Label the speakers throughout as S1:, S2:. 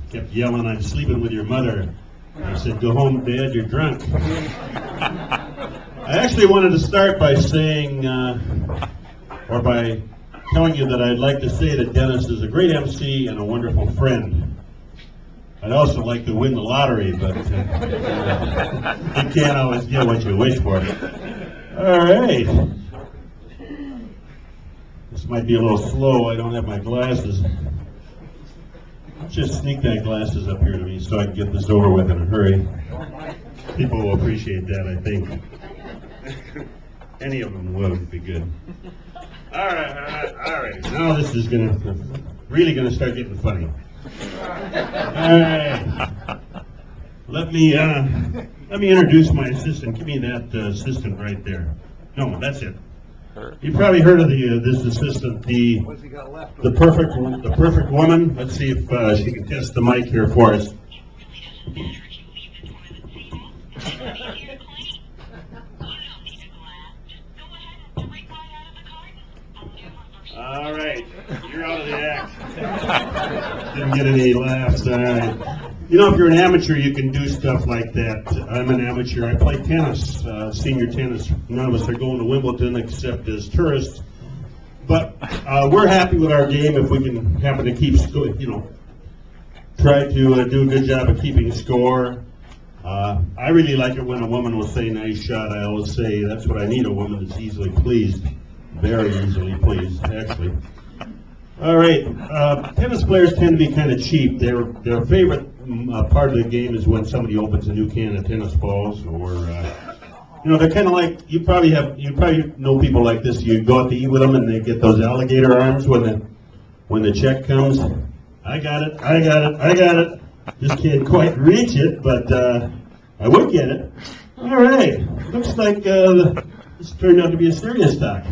S1: kept yelling, "I'm sleeping with your mother." I said, "Go home, Dad, you're drunk." I actually wanted to start by saying, or by telling you that I'd like to say that Dennis is a great MC and a wonderful friend. I'd also like to win the lottery, but you can't always get what you wish for. All right. This might be a little slow. I don't have my glasses. Just sneak that glasses up here to me so I can get this over with in a hurry. People will appreciate that, I think. Any of them would be good. All right. Now this is really gonna start getting funny. All right. Let me introduce my assistant. Give me that assistant right there. No, that's it. You probably heard of this assistant, the perfect woman. Let's see if she can test the mic here for us. All right, you're out of the act. Didn't get any laughs. All right. You know, if you're an amateur, you can do stuff like that. I'm an amateur. I play tennis, senior tennis. None of us are going to Wimbledon except as tourists. But we're happy with our game if we can happen to keep score. Try to do a good job of keeping score. I really like it when a woman will say, "Nice shot." I always say that's what I need, a woman that's easily pleased. Very easily pleased, actually. All right, tennis players tend to be kind of cheap. Their favorite part of the game is when somebody opens a new can of tennis balls, or they're kind of like you probably know people like this. You go out to eat with them, and they get those alligator arms when the check comes. I got it. Just can't quite reach it, but I would get it. All right, looks like this turned out to be a serious talk.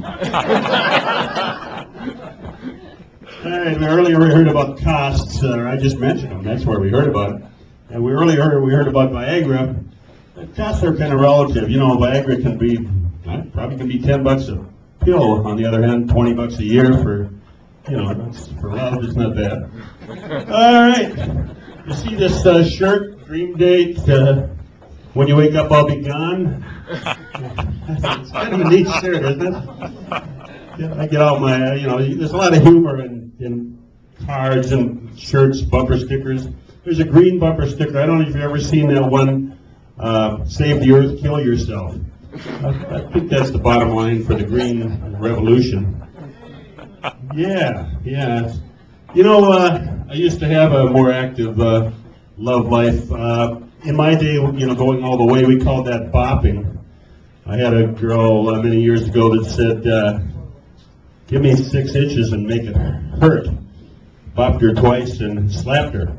S1: All right, earlier we heard about costs. I just mentioned them. That's where we heard about it. And we heard about Viagra. The costs are kind of relative. Viagra can be $10 a pill. On the other hand, $20 a year for love is not bad. All right, you see this shirt, Dream Date. When you wake up, I'll be gone. It's kind of a neat shirt, isn't it? Yeah, I get all my, there's a lot of humor in cards and shirts, bumper stickers. There's a green bumper sticker. I don't know if you've ever seen that one, Save the Earth, Kill Yourself. I think that's the bottom line for the Green Revolution. Yeah. I used to have a more active love life. In my day, going all the way, we called that bopping. I had a girl many years ago that said, "Give me 6 inches and make it hurt." Bopped her twice and slapped her.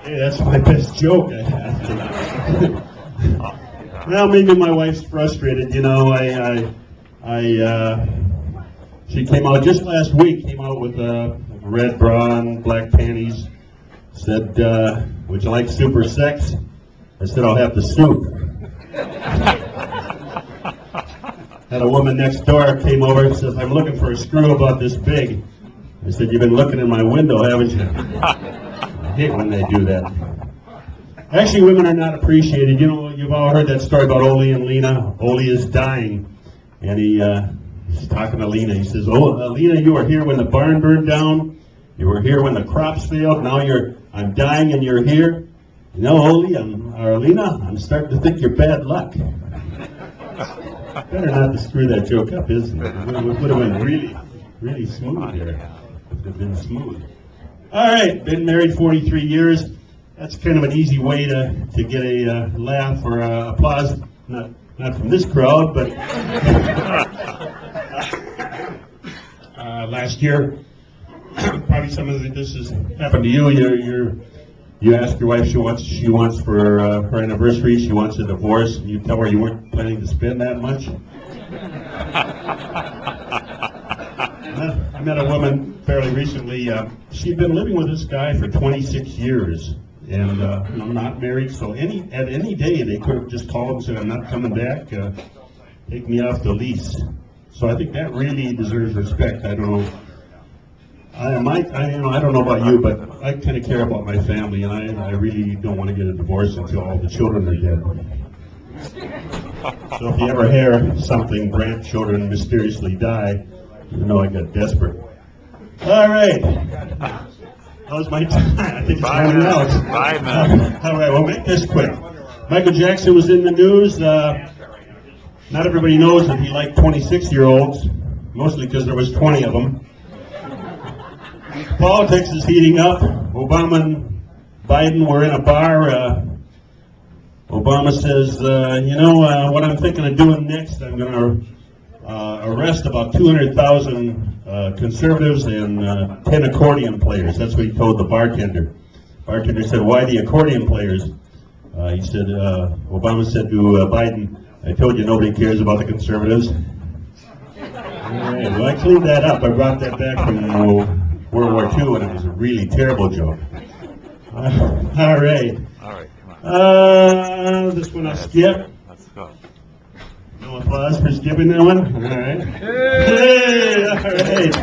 S1: Hey, that's my best joke, I think. Well, maybe my wife's frustrated. She came out just last week. Came out with a red bra and black panties. Said, "Would you like super sex?" I said, "I'll have the soup." Had a woman next door came over and says, "I'm looking for a screw about this big." I said, "You've been looking in my window, haven't you?" I hate when they do that. Actually, women are not appreciated. You've all heard that story about Ole and Lena. Ole is dying, and he's talking to Lena. He says, "Oh, Lena, you were here when the barn burned down. You were here when the crops failed. Now I'm dying and you're here. Ole, Lena, I'm starting to think you're bad luck." Better not to screw that joke up, isn't it? It would have been really, really smooth here. It would have been smooth. All right, been married 43 years. That's kind of an easy way to get a laugh or applause. Not from this crowd, but last year, probably some of this has happened to you. You ask your wife she wants for her anniversary. She wants a divorce, and you tell her you weren't planning to spend that much. I met a woman fairly recently. She'd been living with this guy for 26 years, and not married. So at any day they could have just called and said, "I'm not coming back. Take me off the lease." So I think that really deserves respect. I don't know. I don't know about you, but I kind of care about my family, and I really don't want to get a divorce until all the children are dead. So if you ever hear something, Brandt children mysteriously die, you know I got desperate. All right. That was my time. I think it's running out.
S2: Bye, man.
S1: All right, we'll make this quick. Michael Jackson was in the news. Not everybody knows that he liked 26-year-olds, mostly because there was 20 of them. Politics is heating up. Obama and Biden were in a bar. Obama says, what I'm thinking of doing next, I'm going to arrest about 200,000 conservatives and 10 accordion players. That's what he told the bartender. Bartender said, why the accordion players? He said, Obama said to Biden, I told you nobody cares about the conservatives. All right, well, I cleaned that up. I brought that back from World War II, and it was a really terrible joke. All right.
S2: All right, come on.
S1: This one I'll skip.
S2: Let's go.
S1: No applause for skipping that one? All right. Hey! All right.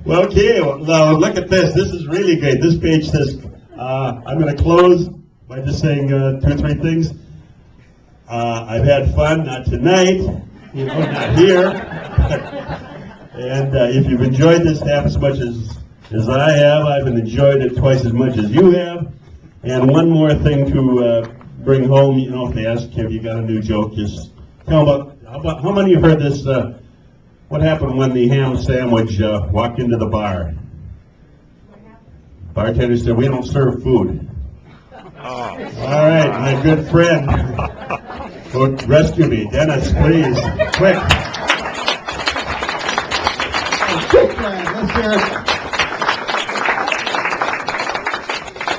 S1: Well, okay, well, look at this. This is really great. This page says, I'm going to close by just saying 2 or 3 things. I've had fun, not tonight, not here. And if you've enjoyed this half as much as I have, I've enjoyed it twice as much as you have. And one more thing to bring home, if they ask you if you got a new joke, just tell them about how many of you heard this, what happened when the ham sandwich walked into the bar? Bartender said, we don't serve food.
S2: Oh.
S1: All right, my good friend. Go rescue me. Dennis, please. Quick.
S3: Quick, man. Let's hear it.